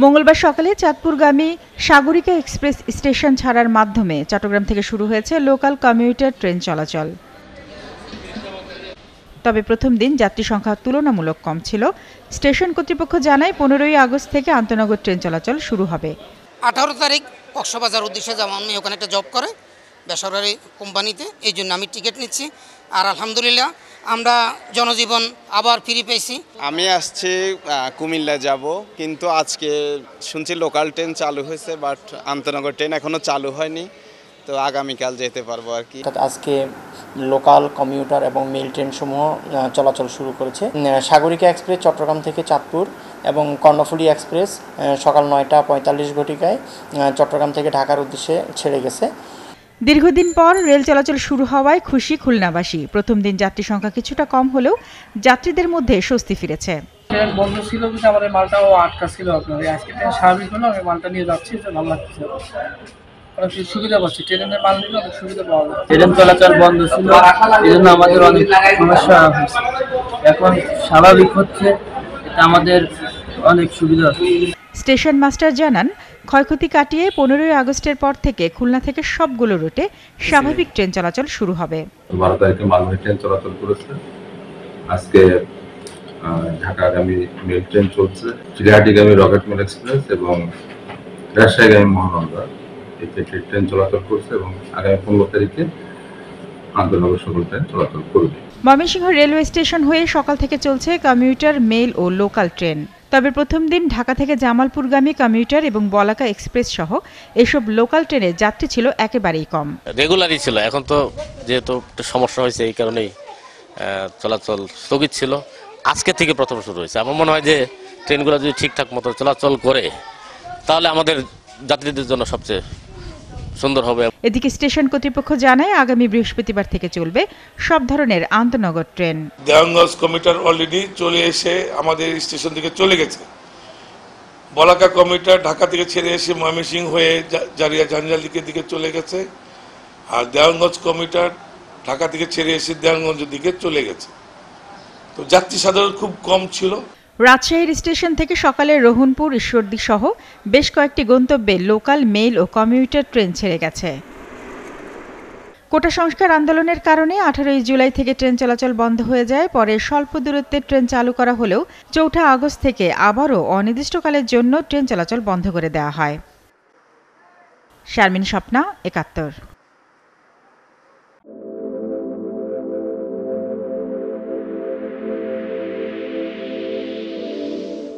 মঙ্গলবার সকালে চাঁদপুরগামী Sagarika express station ছাড়ার মাধ্যমে চট্টগ্রাম থেকে শুরু হয়েছে লোকাল কমিউটার ট্রেন চলাচল। তবে প্রথম দিন যাত্রী সংখ্যা তুলনামূলক কম ছিল। স্টেশন কর্তৃপক্ষ জানায় 15ই আগস্ট থেকে আন্তনগর ট্রেন চলাচল শুরু হবে। 18 তারিখ কক্সবাজার উদ্দেশ্যে যাব। আমি ওখানে একটা জব করে বেসরকারি কোম্পানিতে, এই জন্য আমি টিকিট নিচ্ছি। আর আলহামদুলিল্লাহ আমরা জনজীবন আবার ফিরে পেয়েছি। আমি আসছি কুমিল্লা যাব, কিন্তু আজকে শুনছি লোকাল ট্রেন চালু হয়েছে, বাট আন্তনগর ট্রেন এখনও চালু হয়নি। তো আগামীকাল যেতে পারবো আর কি। আজকে লোকাল কমিউটার এবং মেল ট্রেন সমূহ চলাচল শুরু করেছে। সাগরিকা এক্সপ্রেস চট্টগ্রাম থেকে চাঁদপুর এবং কর্ণফুলী এক্সপ্রেস সকাল 9টা 45 ঘটিকায় চট্টগ্রাম থেকে ঢাকার উদ্দেশ্যে ছেড়ে গেছে। দীর্ঘদিন পর রেল চলাচল শুরু হওয়ায় খুশি খুলনাবাসী। প্রথম দিন যাত্রী সংখ্যা কিছুটা কম হলেও যাত্রীদের মধ্যে স্বস্তি ফিরেছে। ট্রেন বন্ধ ছিল কিন্তু আমাদের মালটাও আটকা ছিল। আপনার আজকে ট্রেন স্বাভাবিক হলো, আমি মালটা নিয়ে যাচ্ছি, ভালো লাগছে। অনেক সুবিধা পাচ্ছি, ট্রেনের মাল নিলে অনেক সুবিধা পাওয়া যায়। ট্রেন চলাচল বন্ধ ছিল, এই জন্য আমাদের অনেক সমস্যা হচ্ছে। এখন স্বাভাবিক হচ্ছে, এটা আমাদের অনেক সুবিধা হচ্ছে। স্টেশন মাস্টার জানান, ক্ষয়ক্ষতি কাটিয়ে 15ই আগস্টের পর থেকে খুলনা থেকে সবগুলো রুটে স্বাভাবিক ট্রেন চলাচল শুরু হবে। 12 তারিখে মালবাহী ট্রেন চলাচল করেছে। আজকে ঢাকাগামী মেল ট্রেন চলছে, চিড়িয়াহাটিগামী রকেট মেল এক্সপ্রেস এবং রাজশাহীগামী মহানন্দা এই ট্রেন চলাচল করছে এবং আগামী 15 তারিখে আন্তনগর সকল ট্রেন চলাচল করবে। ময়মনসিংহ রেলওয়ে স্টেশন হয়ে সকাল থেকে চলছে কমিউটার, মেল ও লোকাল ট্রেন। তবে প্রথম দিন ঢাকা থেকে জামালপুরগামী কমিউটার এবং বলাকা এক্সপ্রেস সহ এসব লোকাল ট্রেনে যাত্রী ছিল একেবারেই কম। রেগুলারই ছিল, এখন তো যেহেতু সমস্যা হয়েছে এই কারণেই চলাচল স্থগিত ছিল। আজকে থেকে প্রথম শুরু হয়েছে। আমার মনে হয় যে ট্রেনগুলো যদি ঠিকঠাক মতো চলাচল করে তাহলে আমাদের যাত্রীদের জন্য সবচেয়ে সুন্দর হবে। এদিকে স্টেশন কর্তৃপক্ষ জানায় আগামী বৃহস্পতিবার থেকে চলবে সব ধরনের আন্তনগর ট্রেন। দেওয়ানগঞ্জ কমিউটার অলরেডি চলে এসে আমাদের স্টেশন থেকে চলে গেছে। বলাকা কমিউটার ঢাকা থেকে ছেড়ে এসে ময়মনসিংহ হয়ে জারিয়া ঝাঞ্ঝালিকের দিকে চলে গেছে। আর দেওয়ানগঞ্জ কমিউটার ঢাকা থেকে ছেড়ে এসে দেওয়ানগঞ্জের দিকে চলে গেছে। তো যাত্রী সাধারণ খুব কম ছিল। রাজশাহীর স্টেশন থেকে সকালে রোহনপুর, ঈশ্বরদী সহ বেশ কয়েকটি গন্তব্যে লোকাল, মেল ও কমিউটার ট্রেন ছেড়ে গেছে। কোটা সংস্কার আন্দোলনের কারণে 18ই জুলাই থেকে ট্রেন চলাচল বন্ধ হয়ে যায়। পরে স্বল্প দূরত্বের ট্রেন চালু করা হলেও 4 আগস্ট থেকে আবারও অনির্দিষ্টকালের জন্য ট্রেন চলাচল বন্ধ করে দেওয়া হয়। শারমিন স্বপ্না, 71।